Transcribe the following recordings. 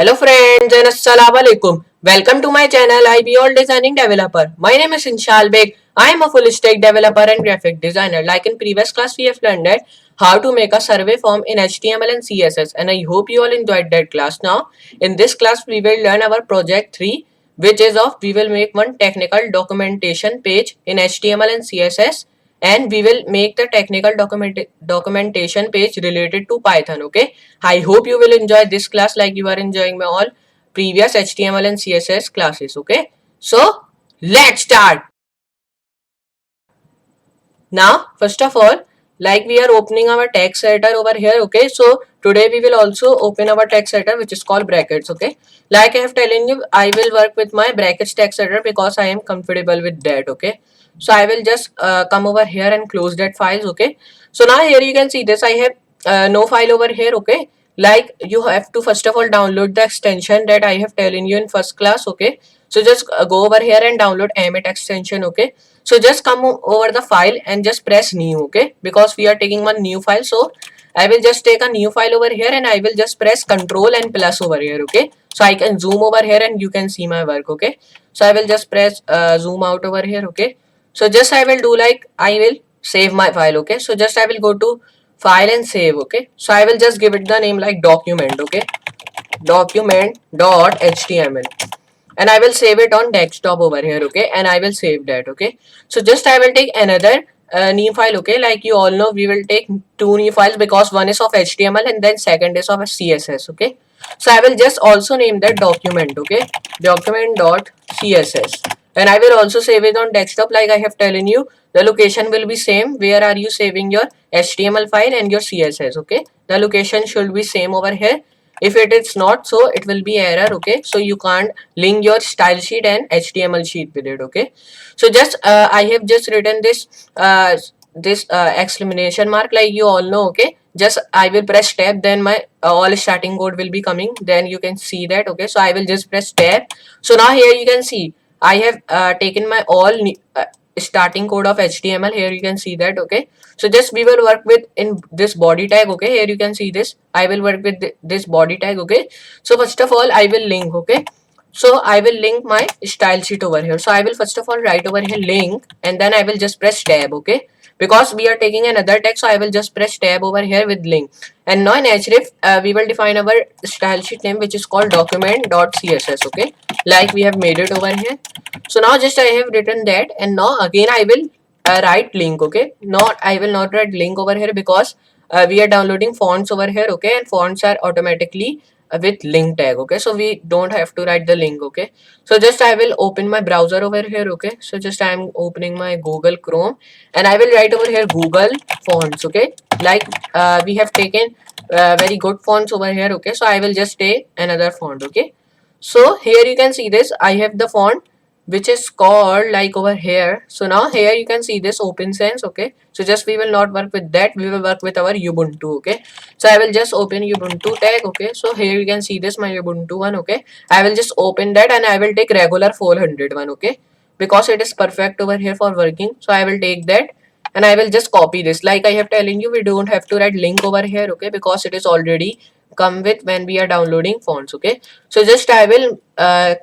Hello friends and assalamu alaikum. Welcome to my channel IBOL Designing Developer. My name is Inshal Beg. I am a full stack developer and graphic designer. Like in previous class we have learned how to make a survey form in HTML and CSS, and I hope you all enjoyed that class. Now in this class we will learn our project 3, which is of we will make one technical documentation page in HTML and CSS, and we will make the technical documentation page related to Python. Okay, I hope you will enjoy this class like you are enjoying my all previous HTML and CSS classes. Okay, so let's start. Now first of all, like we are opening our text editor over here. Okay, so today we will also open our text editor, which is called brackets. Okay, like I have telling you, I will work with my brackets text editor because I am comfortable with that. Okay, so I will just come over here and close that files. Okay, so now here you can see this. I have no file over here. Okay, like you have to first of all download the extension that I have telling you in first class. Okay, so just go over here and download Amit extension. Okay, so just come over the file and just press new. Okay, because we are taking one new file, so I will just take a new file over here and I will just press control and plus over here. Okay, so I can zoom over here and you can see my work. Okay, so I will just press zoom out over here. Okay, so just I will do like I will save my file. Okay, so just I will go to file and save. Okay, so I will just give it the name like document. Okay, document.html, and I will save it on desktop over here. Okay, and I will save that. Okay, so just I will take another new file. Okay, like you all know we will take two new files because one is of HTML and then second is of CSS. Okay, so I will just also name that document. Okay, document.css, and I will also save it on desktop like I have telling you. The location will be same. Where are you saving your HTML file and your CSS? Okay, the location should be same over here. If it is not, so it will be error. Okay, so you can't link your style sheet and HTML sheet with it. Okay, so just I have just written this exclamation mark like you all know. Okay, just I will press tab, then my all starting code will be coming, then you can see that. Okay, so I will just press tab. So now here you can see I have taken my all starting code of HTML. Here you can see that. Okay, so just we will work with in this body tag. Okay, here you can see this. I will work with this body tag. Okay, so first of all I will link. Okay, so I will link my style sheet over here. So I will first of all write over here link, and then I will just press tab. Okay, because we are taking another tag, so I will just press tab over here with link. And now in href we will define our style sheet name, which is called document.css. Okay, like we have made it over here. So now just I have written that, and now again I will write link. Okay, not I will not write link over here because we are downloading fonts over here. Okay, and fonts are automatically with link tag. Okay, so we don't have to write the link. Okay, so just I will open my browser over here. Okay, so just I am opening my Google Chrome, and I will write over here Google fonts. Okay, like we have taken very good fonts over here. Okay, so I will just take another font. Okay, so here you can see this. I have the font which is called like over here. So now here you can see this Open Sans. Okay, so just we will not work with that, we will work with our Ubuntu. Okay, so I will just open Ubuntu tag. Okay, so here you can see this my Ubuntu one. Okay, I will just open that and I will take regular 400 one. Okay, because it is perfect over here for working, so I will take that and I will just copy this. Like I have telling you, we don't have to write link over here. Okay, because it is already come with when we are downloading fonts. Okay, so just I will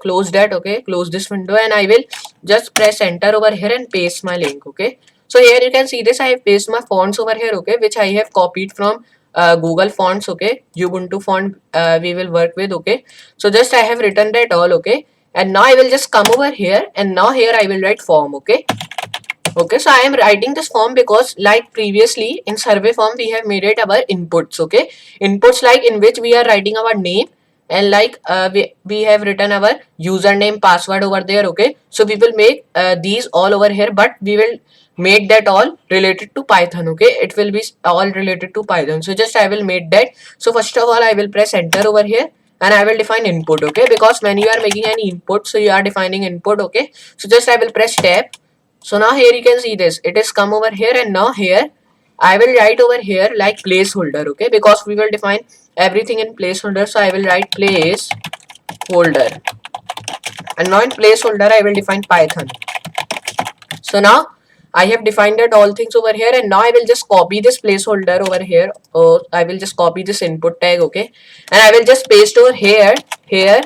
close that. Okay, close this window, and I will just press enter over here and paste my link. Okay, so here you can see this. I have pasted my fonts over here. Okay, which I have copied from Google Fonts. Okay, Ubuntu font we will work with. Okay, so just I have written that all. Okay, and now I will just come over here, and now here I will write form. Okay, okay, so I am writing this form because like previously in survey form we have made it our inputs. Okay, inputs like in which we are writing our name, and like we have written our username password over there. Okay, so we will make these all over here, but we will make that all related to Python. Okay, it will be all related to Python. So just I will make that. So first of all I will press enter over here and I will define input. Okay, because when you are making any input, so you are defining input. Okay, so just I will press tab. So now here you can see this, it is come over here, and now here I will write over here like placeholder. Okay, because we will define everything in placeholder, so I will write placeholder, and now in placeholder I will define Python. So now I have defined that all things over here, and now I will just copy this placeholder over here. Or I will just copy this input tag, okay, and I will just paste over here, here,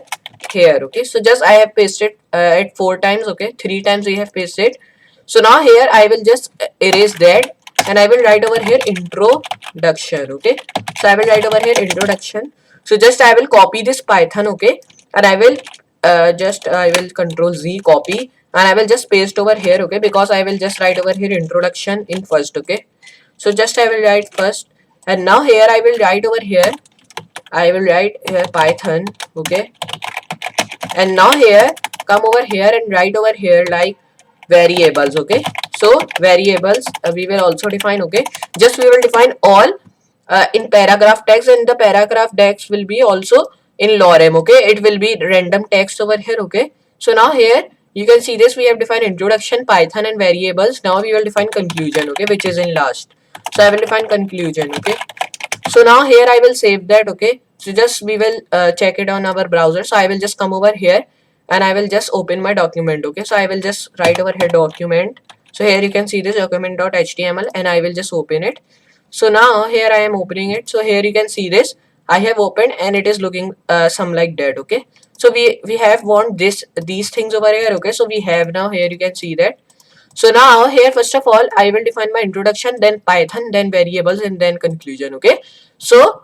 here, okay. So just I have pasted it 4 times, okay, 3 times we have pasted. So now here I will just erase that, and I will write over here introduction, okay. So I will write over here introduction. So just I will copy this Python, okay, and I will I will control Z copy, and I will just paste over here, okay, because I will just write over here introduction in first, okay. So just I will write first, and now here I will write over here, I will write here Python, okay, and now here come over here and write over here like variables, okay. So variables we will also define, okay. Just we will define all in paragraph text, and the paragraph text will be also in lorem, okay. It will be random text over here, okay. So now here you can see this, we have defined introduction, Python, and variables. Now we will define conclusion, okay, which is in last. So I will define conclusion, okay. So now here I will save that, okay. So just we will check it on our browser. So I will just come over here and I will just open my document, okay. So I will just write over here document. So here you can see this document.html, and I will just open it. So now here I am opening it. So here you can see this, I have opened, and it is looking some like that, okay. So we have want these things over here, okay. So we have now here you can see that. So now here first of all I will define my introduction, then Python, then variables, and then conclusion, okay. So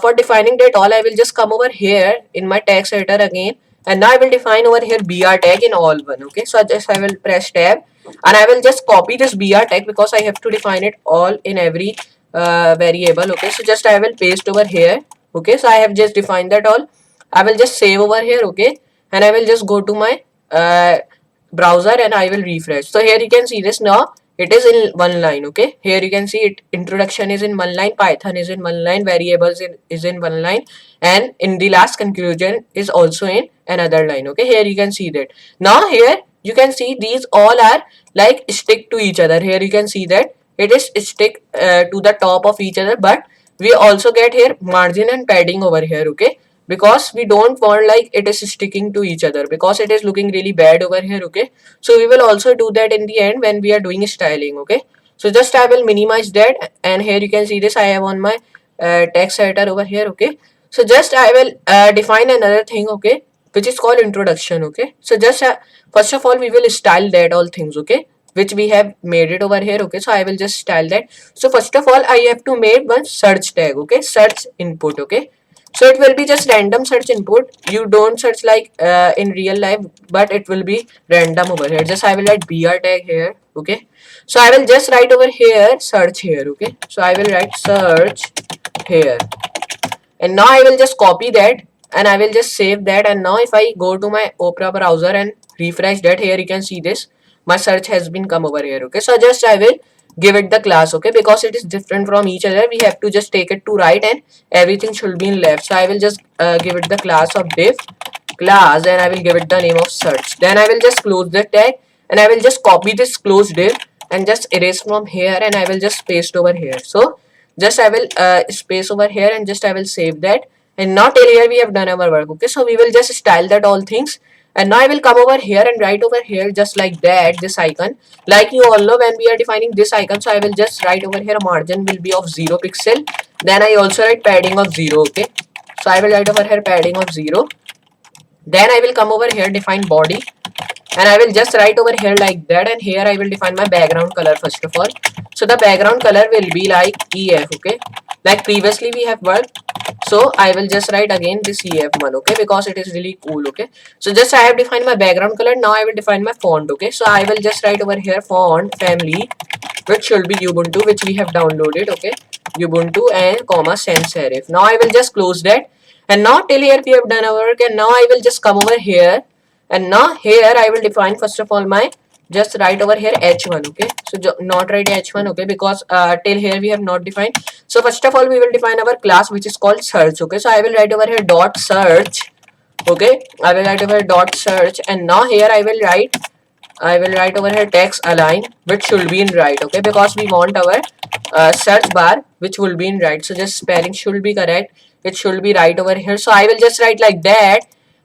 for defining that all, I will just come over here in my text editor again, and now I will define over here br tag in all one, okay. So I will press tab, and I will just copy this br tag because I have to define it all in every variable, okay. So just I will paste over here, okay. So I have just defined that all. I will just save over here, okay, and I will just go to my browser and I will refresh. So here you can see this, now it is in one line, okay. Here you can see it, introduction is in one line, Python is in one line, variables is in one line, and in the last conclusion is also in another line, okay. Here you can see that. Now here you can see these all are like stick to each other. Here you can see that it is stick to the top of each other, but we also get here margin and padding over here, okay, because we don't want like it is sticking to each other, because it is looking really bad over here, okay. So we will also do that in the end when we are doing styling, okay. So just I will minimize that, and here you can see this, I have on my text editor over here, okay. So just I will define another thing, okay, which is called introduction, okay. So just first of all we will style that all things, okay, which we have made it over here, okay. So I will just style that. So first of all I have to make one search tag, okay, search input, okay. So it will be just random search input. You don't search like in real life, but it will be random over here. Just I will write br tag here, okay. So I will just write over here search here, okay. So I will write search here, and now I will just copy that and I will just save that. And now if I go to my Opera browser and refresh that, here you can see this, my search has been come over here, okay. So just I will give it the class, okay, because it is different from each other, we have to just take it to right and everything should be in left. So I will just give it the class of div class, and I will give it the name of search. Then I will just close the tag, and I will just copy this close div and just erase from here, and I will just paste over here. So just I will space over here, and just I will save that. And now till here we have done our work, okay. So we will just style that all things, and now I will come over here and write over here just like that this icon. Like you all know, when we are defining this icon, so I will just write over here margin will be of 0 pixel. Then I also write padding of 0, okay. So I will write over here padding of 0. Then I will come over here define body, and I will just write over here like that, and here I will define my background color first of all. So the background color will be like EF, okay, like previously we have worked. So I will just write again this EF1, okay, because it is really cool, okay. So just I have defined my background color. Now I will define my font, okay. So I will just write over here font family, which should be Ubuntu, which we have downloaded, okay, Ubuntu and comma sans serif. Now I will just close that, and now till here we have done our work. And now I will just come over here, and now here I will define first of all my, just write over here h1, okay. So not write h1, okay, because till here we have not defined. So first of all we will define our class, which is called search, okay. So I will write over here dot search, okay. I will write over here dot search, and now here I will write over here text align, which should be in right, okay, because we want our search bar which will be in right. So just spelling should be correct, it should be right over here. So I will just write like that,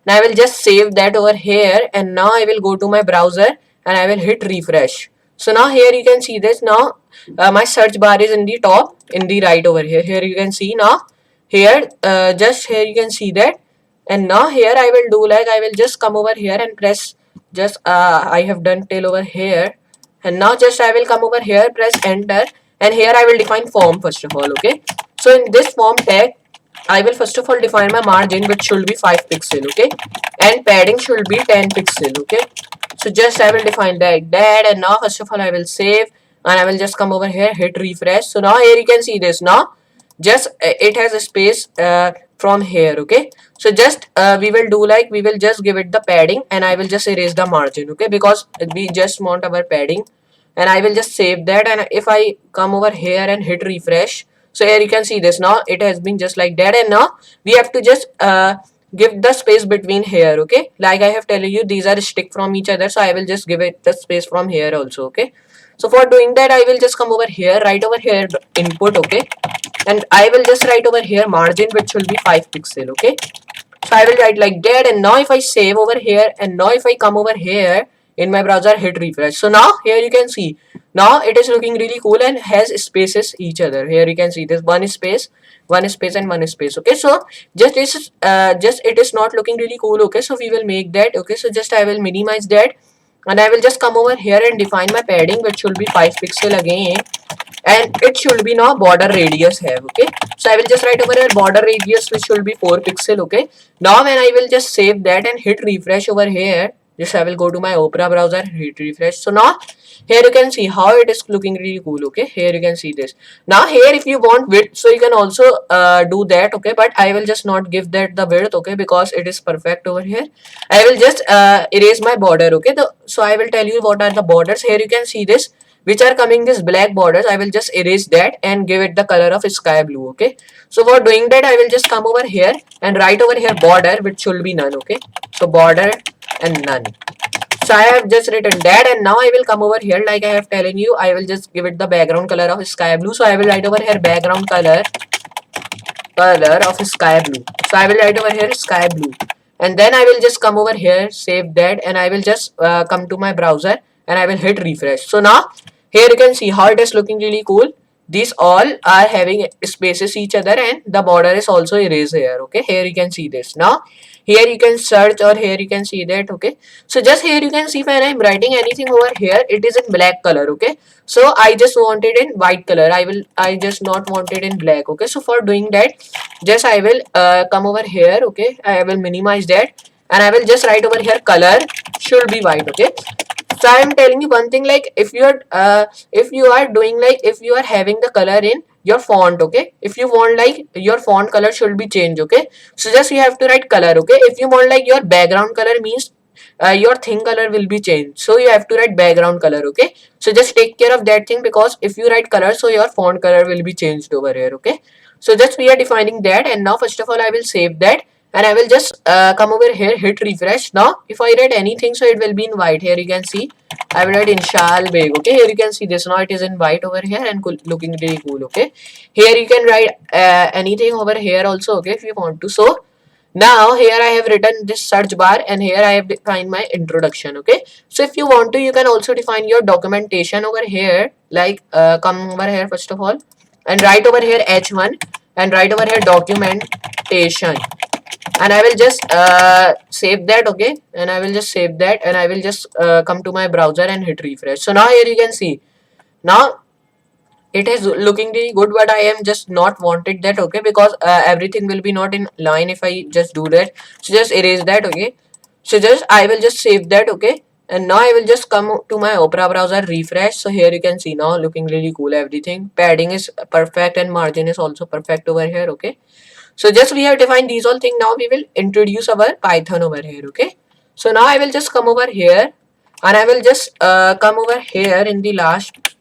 and I will just save that over here, and now I will go to my browser and I will hit refresh. So now here you can see this. Now my search bar is in the top, in the right over here. Here you can see now. Here, just here you can see that. And now here I will do like I will just come over here and press just I have done till over here. And now just I will come over here, press enter, and here I will define form first of all. Okay. So in this form tag, I will first of all define my margin, which should be 5 pixel. Okay, and padding should be 10 pixel. Okay. So just I will define that, and now first of all I will save, and I will just come over here, hit refresh. So now here you can see this. Now just it has a space from here. Okay, so just we will do like we will just give it the padding, and I will just erase the margin. Okay, because we just want our padding, and I will just save that. And if I come over here and hit refresh, so here you can see this. Now it has been just like that, and now we have to just give the space between here. Okay, like I have told you, these are stick from each other, so I will just give it the space from here also. Okay, so for doing that I will just come over here, right over here input. Okay, and I will just write over here margin, which will be 5 pixel. Okay, so I will write like that, and now if I save over here, and now if I come over here in my browser, hit refresh, so now here you can see now it is looking really cool and has spaces each other. Here you can see this one space, one space, and one space. Okay, so just this just it is not looking really cool. Okay, so we will make that. Okay, so just I will minimize that, and I will just come over here and define my padding, which should be 5 pixel again, and it should be now border radius have. Okay, so I will just write over here border radius, which should be 4 pixel. Okay, now when I will just save that and hit refresh over here, just I will go to my Opera browser, hit refresh. So now here you can see how it is looking really cool. Okay, here you can see this. Now here if you want width, so you can also do that. Okay, but I will just not give that the width. Okay, because it is perfect over here. I will just erase my border. Okay, so I will tell you what are the borders. Here you can see this, which are coming this black borders. I will just erase that and give it the color of sky blue. Okay, so for doing that I will just come over here and write over here border, which should be none. Okay, so border and none. So I have just written that, and now I will come over here, like I have telling you, I will just give it the background color of sky blue. So I will write over here background color of sky blue. So I will write over here sky blue, and then I will just come over here, save that, and I will just come to my browser and I will hit refresh. So now here you can see how it is looking really cool. These all are having spaces each other, and the border is also erased here. Okay, here you can see this. Now here you can search, or here you can see that. Okay, so just here you can see when I'm writing anything over here, it is in black color. Okay, so I just want it in white color. I just not want it in black. Okay, so for doing that, just I will come over here. Okay, I will minimize that, and I will just write over here color should be white. Okay, so I am telling you one thing, like if you are doing like if you are having the color in your font. Okay, if you want like your font color should be changed. Okay, so just you have to write color. Okay, if you want like your background color means your thing color will be changed, so you have to write background color. Okay, so just take care of that thing, because if you write color, so your font color will be changed over here. Okay, so just we are defining that, and now first of all I will save that, and I will just come over here, hit refresh. Now if I write anything, so it will be in white. Here you can see I will write Inshal Beg. Okay, here you can see this. Now it is in white over here and looking really cool. Okay, here you can write anything over here also. Okay, if you want to. So now here I have written this search bar, and here I have defined my introduction. Okay, so if you want to, you can also define your documentation over here. Like come over here first of all and write over here h1 and write over here documentation, and I will just save that. Okay, and I will just save that, and I will just come to my browser and hit refresh. So now here you can see now it is looking really good, but I am just not wanted that. Okay, because everything will be not in line if I just do that. So just erase that. Okay, so just I will just save that. Okay, and now I will just come to my Opera browser, refresh. So here you can see now looking really cool. Everything padding is perfect and margin is also perfect over here. Okay, so just we have defined these all things. Now we will introduce our Python over here. Okay, so now I will just come over here, and I will just come over here in the last,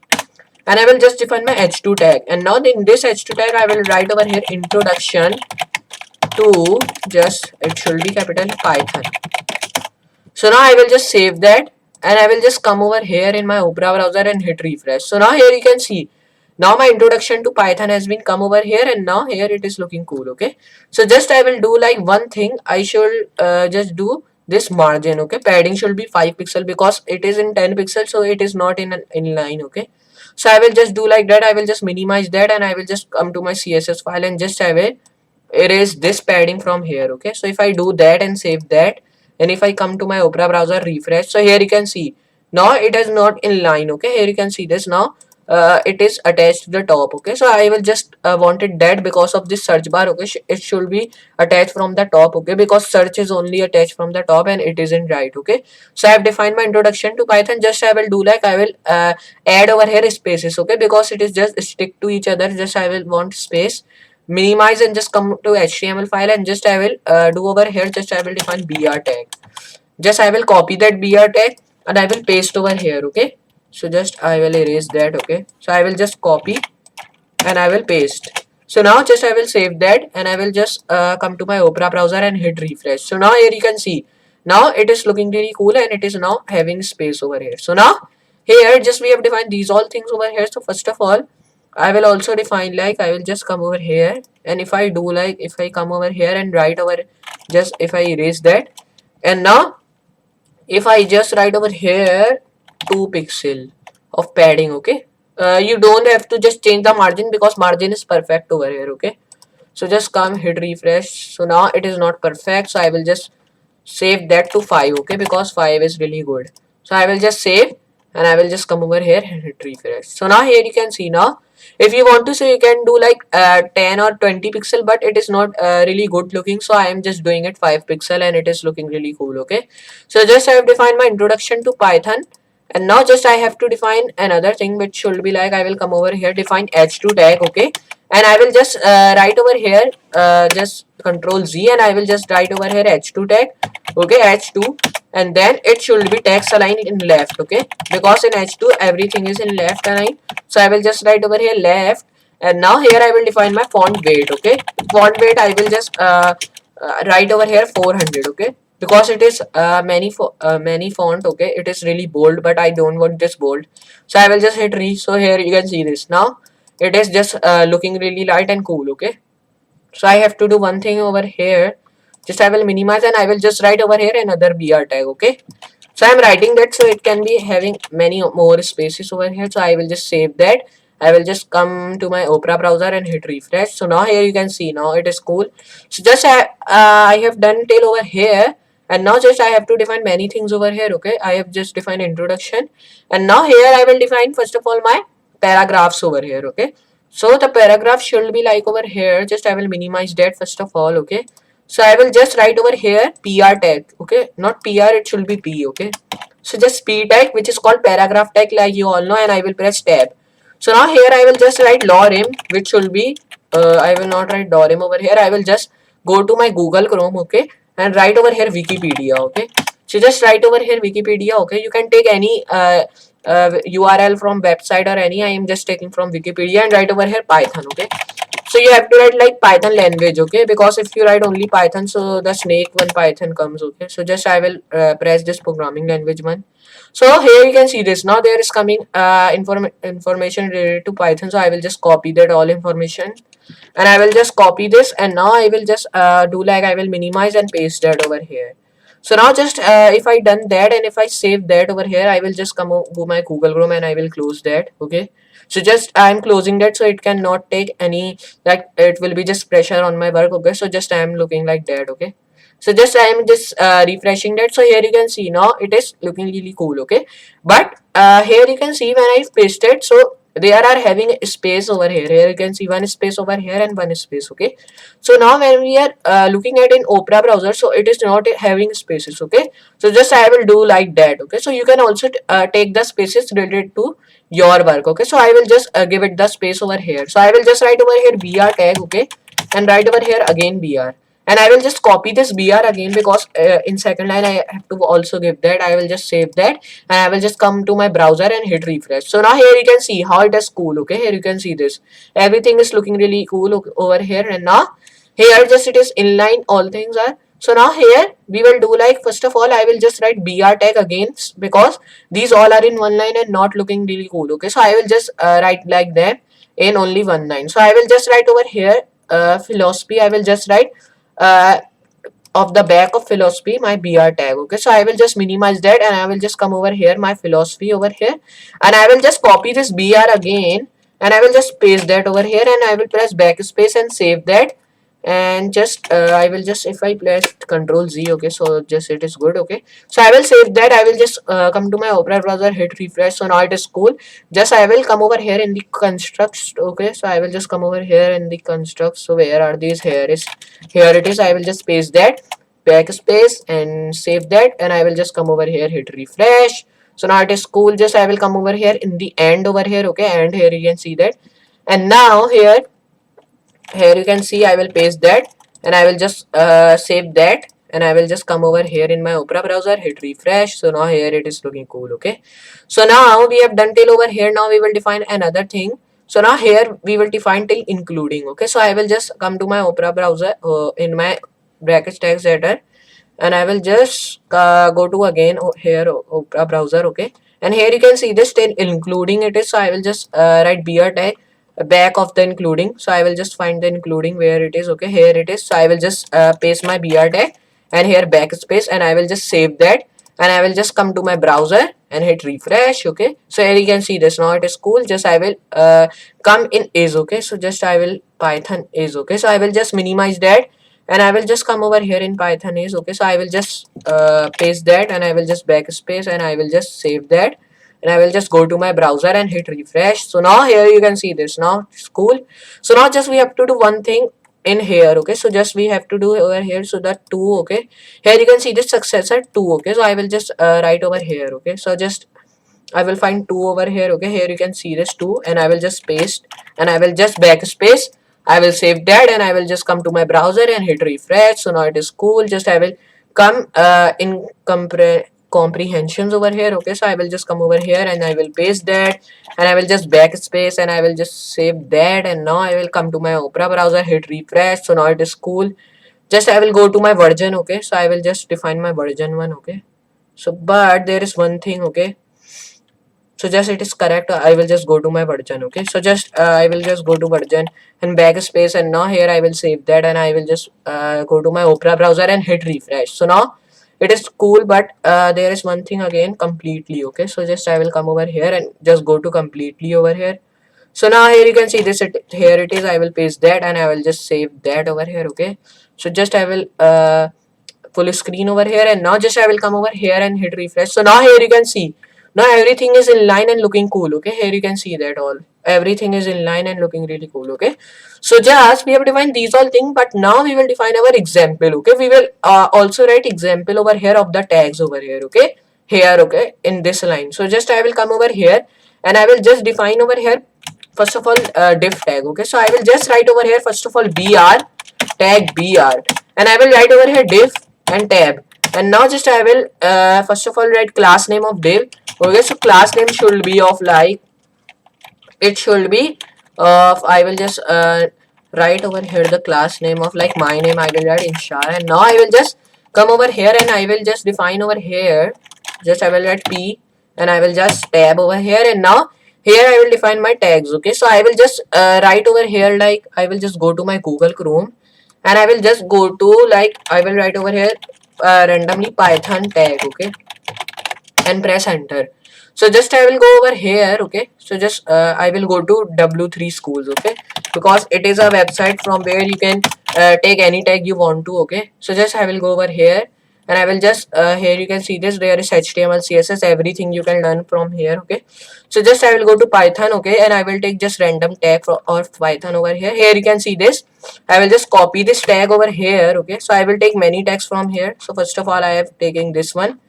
and I will just define my h2 tag. And now in this h2 tag I will write over here introduction to, just it should be capital Python. So now I will just save that, and I will just come over here in my Opera browser and hit refresh. So now here you can see now my introduction to Python has been come over here, and now here it is looking cool. Okay, so just I will do like one thing. I should just do this margin. Okay, padding should be 5 pixel because it is in 10 pixels, so it is not in an inline. Okay, so I will just do like that. I will just minimize that and I will just come to my CSS file and just I will erase this padding from here. Okay, so if I do that and save that, and if I come to my Opera browser, refresh, so here you can see now it is not in line. Okay, here you can see this now. It is attached to the top. Okay, so I will just wanted that because of this search bar. Okay, it should be attached from the top. Okay, because search is only attached from the top and it isn't right. Okay, so I have defined my introduction to Python. Just I will do like I will add over here spaces. Okay, because it is just stick to each other. Just I will want space, minimize and just come to HTML file and just I will do over here. Just I will define BR tag. Just I will copy that BR tag and I will paste over here. Okay, so just I will erase that. Okay, so I will just copy and I will paste. So now just I will save that and I will just come to my Opera browser and hit refresh. So now here you can see now it is looking really cool and it is now having space over here. So now here just we have defined these all things over here. So first of all I will also define like I will just come over here and if I do like if I come over here and write over just if I erase that, and now if I just write over here 2 pixel of padding. Okay, you don't have to just change the margin because margin is perfect over here. Okay, so just come hit refresh. So now it is not perfect, so I will just save that to 5. Okay, because 5 is really good. So I will just save and I will just come over here and hit refresh. So now here you can see now if you want to, so you can do like 10 or 20 pixel, but it is not really good looking, so I am just doing it 5 pixel and it is looking really cool. Okay, so just I have defined my introduction to Python, and now just I have to define another thing which should be like I will come over here, define h2 tag. Okay, and I will just write over here just control Z and I will just write over here h2 tag. Okay, h2, and then it should be text aligned in left. Okay, because in h2 everything is in left align, so I will just write over here left, and now here I will define my font weight. Okay, font weight I will just write over here 400. Okay, because it is many font. Okay, it is really bold, but I don't want this bold, so I will just hit re. So here you can see this now it is just looking really light and cool. Okay, so I have to do one thing over here. Just I will minimize and I will just write over here another BR tag. Okay, so I'm writing that so it can be having many more spaces over here. So I will just save that. I will just come to my Opera browser and hit refresh. So now here you can see now it is cool. So just I have done till over here, and now just I have to define many things over here. Okay, I have just defined introduction, and now here I will define first of all my paragraphs over here. Okay, so the paragraph should be like over here. Just I will minimize that first of all. Okay, so I will just write over here PR tag. Okay, not PR, it should be P. Okay, so just P tag, which is called paragraph tag, like you all know, and I will press tab. So now here I will just write lorem, which should be I will not write dorem over here. I will just go to my Google Chrome. Okay, and write over here Wikipedia. Okay, so just write over here Wikipedia. Okay, you can take any URL from website or any. I am just taking from Wikipedia and write over here Python. Okay, so you have to write like Python language. Okay, because if you write only Python, so the snake one Python comes. Okay, so just I will press this programming language one. So here you can see this now there is coming information related to Python. So I will just copy that all information and I will just copy this, and now I will just do like I will minimize and paste that over here. So now just if I done that and if I save that over here, I will just come to my Google Chrome and I will close that. Okay, so just I'm closing that so it cannot take any, like it will be just pressure on my work. Okay, so just I am looking like that. Okay, so just I am just refreshing that. So here you can see now it is looking really cool. Okay, but here you can see when I pasted, so they are having a space over here. Here you can see one space over here and one space. Okay, so now when we are looking at in Opera browser, so it is not having spaces. Okay, so just I will do like that. Okay, so you can also take the spaces related to your work. Okay, so I will just give it the space over here. So I will just write over here BR tag. Okay, and write over here again BR, and I will just copy this BR again because in second line I have to also give that. I will just save that and I will just come to my browser and hit refresh. So now here you can see how it is cool. Okay, here you can see this everything is looking really cool over here, and now here just it is inline, all things are. So now here we will do like first of all I will just write BR tag again because these all are in one line and not looking really cool. Okay, so I will just write like that in only one line. So I will just write over here philosophy. I will just write uh, of the back of philosophy my BR tag. Okay, so I will just minimize that and I will just come over here, my philosophy over here, and I will just copy this BR again and I will just paste that over here and I will press backspace and save that. And just I will just, if I press Control Z, okay, so just it is good. Okay, so I will save that. I will just come to my Opera browser, hit refresh. So now it is cool. Just I will come over here in the constructs. Okay, so I will just come over here in the constructs. So where are these? Here it is. I will just paste that, backspace and save that, and I will just come over here, hit refresh. So now it is cool. Just I will come over here in the end over here. Okay, and here you can see that. And now here you can see I will paste that and I will just save that, and I will just come over here in my Opera browser, hit refresh. So now here it is looking cool. Okay, so now we have done till over here. Now we will define another thing. So now here we will define till including. Okay, so I will just come to my Opera browser in my brackets text editor, and I will just go to again here Opera browser. Okay, and here you can see this till including it is. So I will just write BR tag back of the including. So I will just find the including where it is. Okay, here it is. So I will just paste my BR tag and here backspace, and I will just save that, and I will just come to my browser and hit refresh. Okay, so here you can see this. Now it is cool. Just I will come in is. Okay, so just I will Python is. Okay, so I will just minimize that and I will just come over here in Python is. Okay, so I will just paste that and I will just backspace and I will just save that, and I will just go to my browser and hit refresh. So now here you can see this. Now it's cool. So now just we have to do one thing in here. Okay, so just we have to do over here. So that 2. Okay, here you can see this successor 2. Okay, so I will just write over here. Okay, so just I will find 2 over here. Okay, here you can see this 2 and I will just paste and I will just backspace. I will save that and I will just come to my browser and hit refresh. So now it is cool. Just I will come in comprehensions over here. Okay, so I will just come over here and I will paste that and I will just backspace and I will just save that, and now I will come to my Opera browser, hit refresh. So now it is cool. Just I will go to my version. Okay, so I will just define my version 1. Okay, so but there is one thing. Okay, so just it is correct. I will just go to my version. Okay, so just I will just go to version and backspace, and now here I will save that and I will just go to my Opera browser and hit refresh. So now it is cool, but there is one thing again, completely. Okay, so just I will come over here and just go to completely over here. So now here you can see this, here it is. I will paste that and I will just save that over here. Okay, so just I will full screen over here, and now just I will come over here and hit refresh. So now here you can see now everything is in line and looking cool. Okay, here you can see that all everything is in line and looking really cool. Okay, so just we have defined these all things, but now we will define our example. Okay, we will also write example over here of the tags over here. Okay, here. Okay, in this line. So just I will come over here and I will just define over here first of all div tag. Okay, so I will just write over here first of all BR tag BR, and I will write over here div and tab, and now just I will first of all write class name of div. Okay, so class name should be of like, it should be of, I will just write over here the class name of like my name. I will write Inshar, and now I will just come over here and I will just define over here, just I will write P and I will just tab over here, and now here I will define my tags. Okay, so I will just write over here, like I will just go to my Google Chrome and I will just go to like, I will write over here randomly Python tag. Okay, and press enter. So just I will go over here. Okay, so just I will go to W3 schools. Okay, because it is a website from where you can take any tag you want to. Okay, so just I will go over here and I will just here you can see this, there is HTML, CSS, everything you can learn from here. Okay, so just I will go to Python. Okay, and I will take just random tag of Python over here. Here you can see this, I will just copy this tag over here. Okay, so I will take many tags from here. So first of all I have taken this one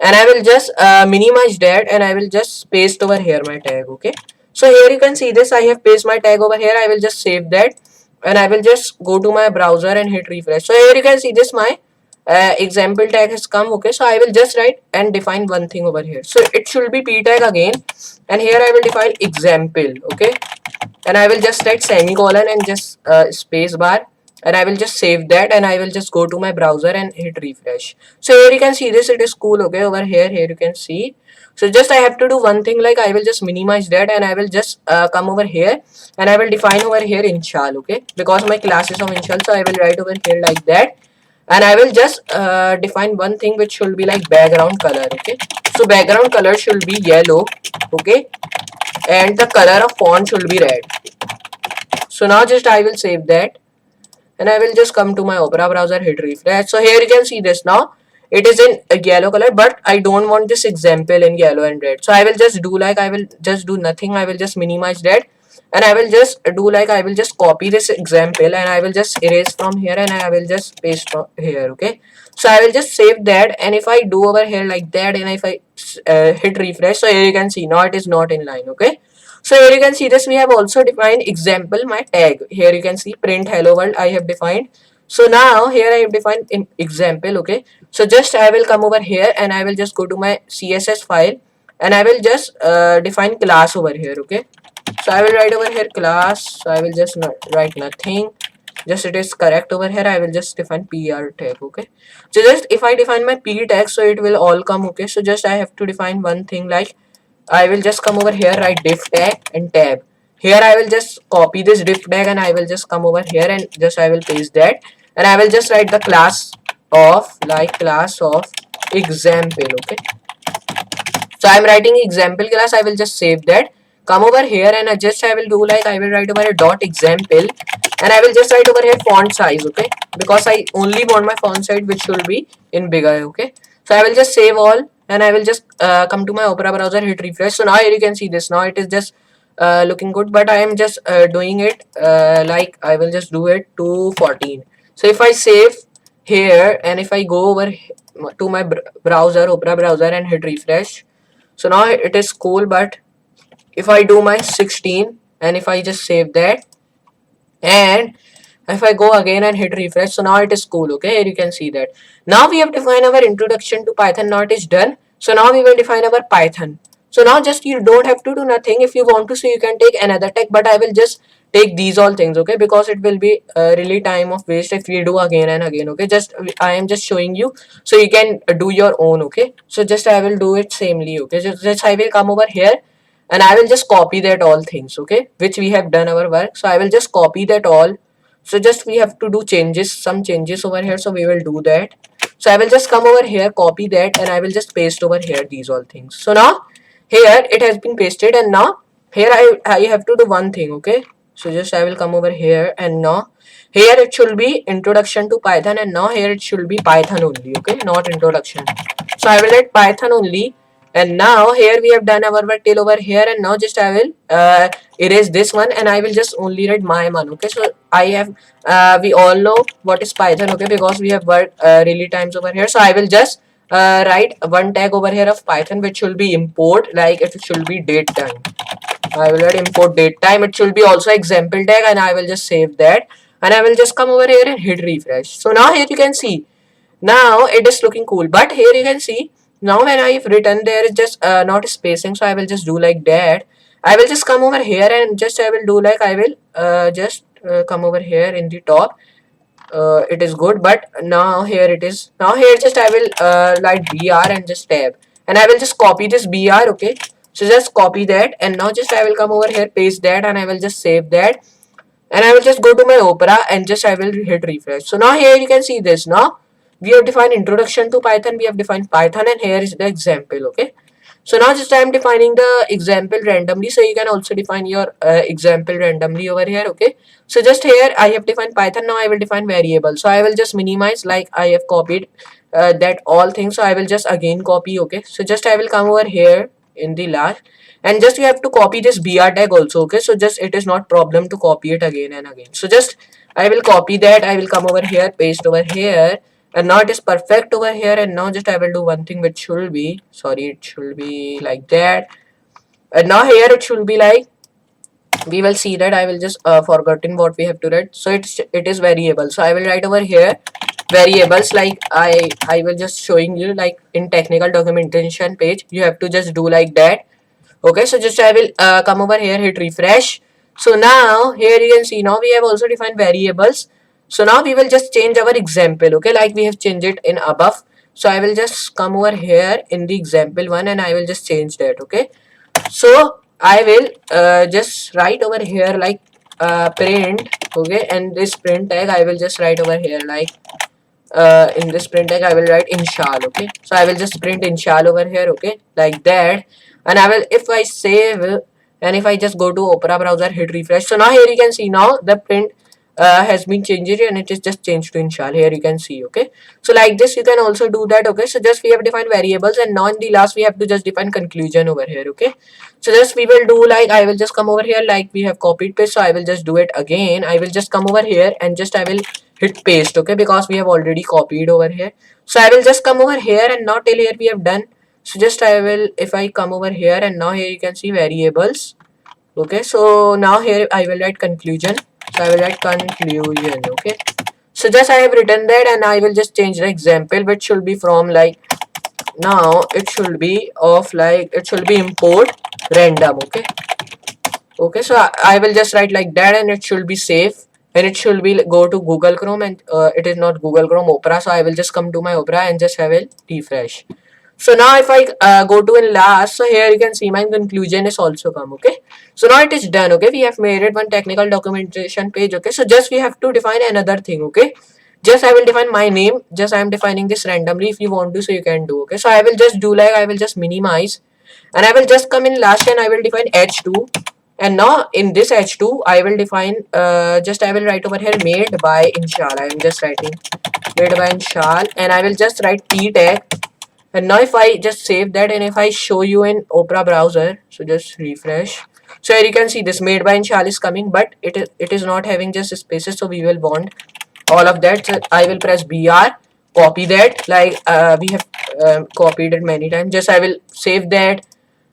and I will just minimize that and I will just paste over here my tag. Okay, so here you can see this, I have pasted my tag over here. I will just save that and I will just go to my browser and hit refresh. So here you can see this, my example tag has come. Okay, so I will just write and define one thing over here. So it should be p tag again, and here I will define example. Okay, and I will just write semicolon and just space bar, and I will just save that and I will just go to my browser and hit refresh. So here you can see this, it is cool. Okay, over here you can see. So just I have to do one thing, like I will just minimize that and I will just come over here and I will define over here Inshal. Okay, because my class is of Inshal, so I will write over here like that, and I will just define one thing which should be like background color. Okay, so background color should be yellow. Okay, and the color of font should be red. So now just I will save that, and I will just come to my Opera browser, hit refresh. So here you can see this now. It is in a yellow color, but I don't want this example in yellow and red. So I will just do like, I will just do nothing. I will just minimize that, and I will just do like, I will just copy this example and I will just erase from here and I will just paste from here. Okay, so I will just save that, and if I do over here like that, and if I hit refresh, so here you can see now it is not in line. Okay, so here you can see this, we have also defined example my tag. Here you can see print hello world I have defined. So now here I have defined in example. Okay, so just I will come over here and I will just go to my CSS file and I will just define class over here. Okay, so I will write over here class. So I will just not write nothing, just it is correct over here. I will just define pr tag. Okay, so just if I define my p tag, so it will all come. Okay, so just I have to define one thing, like I will just come over here, write div tag and tab. Here I will just copy this div tag and I will just come over here and just I will paste that, and I will just write the class of like class of example. Okay, so I'm writing example class. I will just save that, come over here and adjust. I will do like, I will write over here dot example and I will just write over here font size. Okay, because I only want my font size which should be in bigger. Okay, so I will just save all and I will just come to my Opera browser, hit refresh. So now here you can see this, now it is just looking good, but I am just doing it like I will just do it to 14. So if I save here and if I go over to my browser, Opera browser, and hit refresh, so now it is cool. But if I do my 16 and if I just save that and if I go again and hit refresh, so now it is cool. Okay, here you can see that now we have defined our introduction to Python. Now it is done. So now we will define our Python. So now just you don't have to do nothing. If you want to, so you can take another tag, but I will just take these all things. Okay, because it will be really time of waste if we do again and again. Okay, just I am just showing you so you can do your own. Okay, so just I will do it samely. Okay, just I will come over here and I will just copy that all things. Okay, which we have done our work. So I will just copy that all. So just we have to do changes, some changes over here, so we will do that. So I will just come over here, copy that, and I will just paste over here these all things. So now here it has been pasted, and now here I have to do one thing. Okay, so just I will come over here, and now here it should be introduction to Python, and now here it should be Python only. Okay, not introduction. So I will write Python only, and now here we have done our work till over here, and now just I will erase this one and I will just only write my one. Okay, so I have we all know what is Python. Okay, because we have worked really times over here. So I will just write one tag over here of Python which should be import, like it should be date time. I will write import date time. It should be also example tag, and I will just save that, and I will just come over here and hit refresh. So now here you can see now it is looking cool. But here you can see now when I have written, there is just not spacing. So I will just do like that. I will just come over here and just I will do like, I will just come over here in the top. It is good, but now here it is. Now here just I will like br and just tab, and I will just copy this br. Okay, so just copy that, and now just I will come over here, paste that, and I will just save that, and I will just go to my Opera and just I will hit refresh. So now here you can see this. Now we have defined introduction to Python, we have defined Python, and here is the example. Okay, so now just I am defining the example randomly, so you can also define your example randomly over here. Okay, so just here I have defined Python. Now I will define variable. So I will just minimize, like I have copied that all things, so I will just again copy. Okay, so just I will come over here in the last, and just you have to copy this br tag also. Okay, so just it is not problem to copy it again and again. So just I will copy that, I will come over here, paste over here, and now it is perfect over here. And now just I will do one thing which should be, sorry, it should be like that, and now here it should be like, we will see that I will just forgotten what we have to write. So it is variable. So I will write over here variables, like I will just showing you like in technical documentation page, you have to just do like that. Okay, so just I will come over here, hit refresh. So now here you can see now we have also defined variables. So now we will just change our example. Okay, like we have changed it in above. So I will just come over here in the example one and I will just change that. Okay, so I will just write over here like print. Okay, and this print tag I will just write over here like in this print tag I will write inshal. Okay, so I will just print inshal over here. Okay, like that. And I will, if I save and if I just go to Opera browser, hit refresh, so now here you can see now the print has been changed and it is just changed to inshal. Here you can see. Okay, so like this you can also do that. Okay, so just we have defined variables, and now in the last we have to just define conclusion over here. Okay, so just we will do like, I will just come over here, like we have copied paste, so I will just do it again. I will just come over here and just I will hit paste. Okay, because we have already copied over here, so I will just come over here, and now till here we have done. So just I will, if I come over here, and now here you can see variables. Okay, so now here I will write conclusion, so I will write conclusion. Okay, so just I have written that, and I will just change the example, which should be from like, now it should be of like, it should be import random. Okay, okay, so I will just write like that, and it should be safe, and it should be go to Google Chrome, and it is not Google Chrome, Opera. So I will just come to my Opera and just I will refresh. So now if I go to in last, so here you can see my conclusion is also come. Okay, so now it is done. Okay, we have made it one technical documentation page. Okay, so just we have to define another thing. Okay, just I will define my name, just I am defining this randomly. If you want to, so you can do. Okay, so I will just do like, I will just minimize, and I will just come in last, and I will define h2. And now in this h2 I will define just I will write over here made by inshal. I am just writing made by inshal, and I will just write p tag. And now if I just save that, and if I show you in Opera browser, so just refresh, so here you can see this made by inshal is coming, but it is not having just spaces, so we will want all of that. So I will press br, copy that, like we have copied it many times. Just I will save that.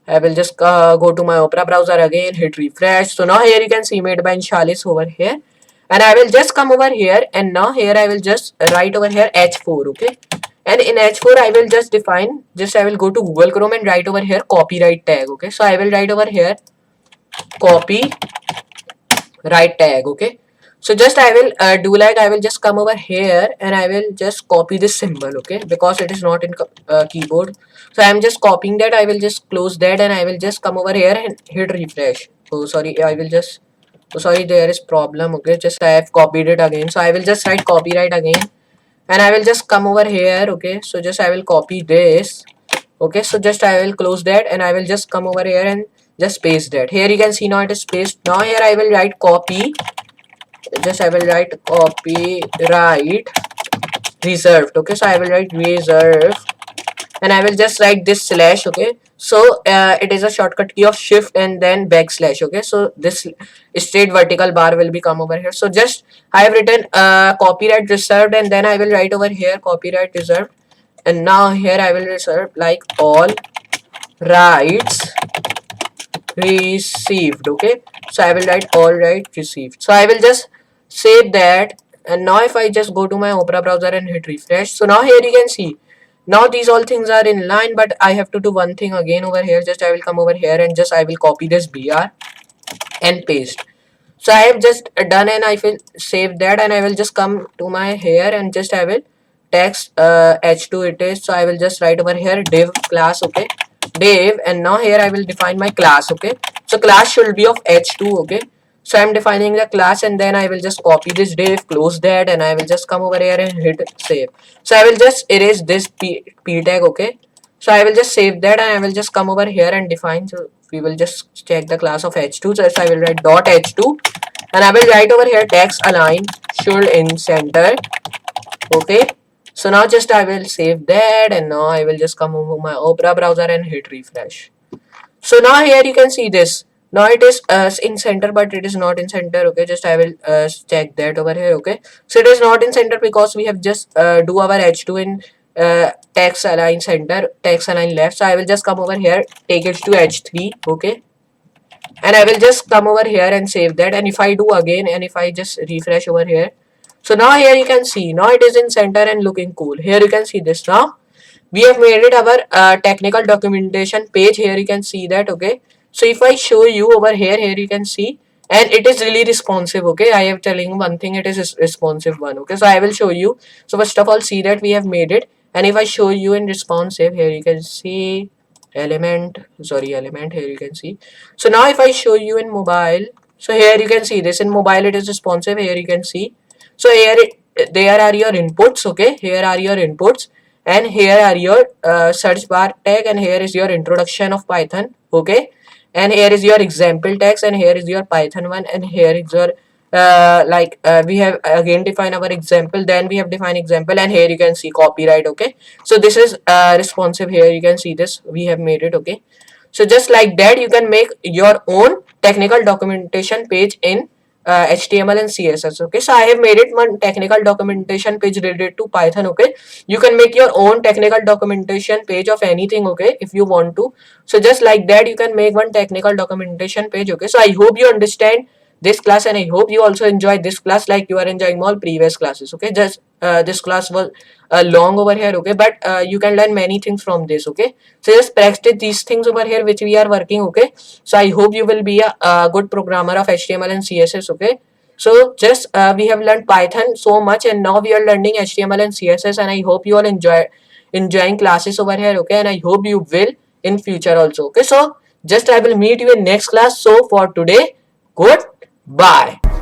I will just go to my Opera browser again, hit refresh. So now here you can see made by inshal is over here, and I will just come over here, and now here I will just write over here h4. Okay, and in h4 I will just define, just I will go to Google Chrome and write over here copyright tag. Okay, so I will write over here copy right tag. Okay, so just I will do like, I will just come over here, and I will just copy this symbol. Okay, because it is not in keyboard, so I am just copying that. I will just close that, and I will just come over here and hit refresh. Oh sorry, I will just, oh sorry, there is problem. Okay, just I have copied it again, so I will just write copyright again, and I will just come over here. Okay, so just I will copy this. Okay, so just I will close that, and I will just come over here and just paste that. Here you can see now it is pasted. Now here I will write copy, just I will write copyright reserved. Okay, so I will write reserve, and I will just write this slash. Okay, so it is a shortcut key of shift and then backslash. Okay, so this straight vertical bar will be come over here. So just I have written copyright reserved, and then I will write over here copyright reserved, and now here I will reserve like all rights received. Okay, so I will write all right received. So I will just save that, and now if I just go to my Opera browser and hit refresh, so now here you can see now these all things are in line, but I have to do one thing again over here. Just I will come over here, and just I will copy this br and paste. So I have just done, and I will save that, and I will just come to my here, and just I will text h2 it is. So I will just write over here div class. Okay, div, and now here I will define my class. Okay, so class should be of h2. Okay, so I'm defining the class, and then I will just copy this div, close that, and I will just come over here and hit save. So I will just erase this p tag. Okay, so I will just save that, and I will just come over here and define. So we will just check the class of h2. So I will write dot h2, and I will write over here text align should in center. Okay, so now just I will save that, and now I will just come over my Opera browser and hit refresh. So now here you can see this. Now it is in center, but it is not in center. Okay, just I will check that over here. Okay, so it is not in center because we have just do our h2 in text align center, text align left. So I will just come over here, take it to h3. Okay, and I will just come over here and save that. And if I do again, and if I just refresh over here, so now here you can see now it is in center and looking cool. Here you can see this. Now we have made it our technical documentation page. Here you can see that. Okay, so if I show you over here, here you can see, and it is really responsive. Okay, I am telling one thing, it is responsive one. Okay, so I will show you. So first of all, see that we have made it, and if I show you in responsive, here you can see element, sorry, element, here you can see. So now if I show you in mobile, so here you can see this in mobile it is responsive. Here you can see, so here there are your inputs. Okay, here are your inputs, and here are your search bar tag, and here is your introduction of Python. Okay, and here is your example text, and here is your Python one, and here is your we have again defined our example, then we have defined example, and here you can see copyright. Okay, so this is responsive. Here you can see this, we have made it. Okay, so just like that you can make your own technical documentation page in HTML and CSS. Okay, so I have made it one technical documentation page related to Python. Okay, you can make your own technical documentation page of anything. Okay, if you want to. So just like that you can make one technical documentation page. Okay, so I hope you understand this class, and I hope you also enjoy this class like you are enjoying all previous classes. Okay, just this class was long over here. Okay, but you can learn many things from this. Okay, so just practice these things over here which we are working. Okay, so I hope you will be a good programmer of HTML and CSS. Okay, so just we have learned Python so much, and now we are learning HTML and CSS, and I hope you all enjoying classes over here. Okay, and I hope you will in future also. Okay, so just I will meet you in next class. So for today, goodbye.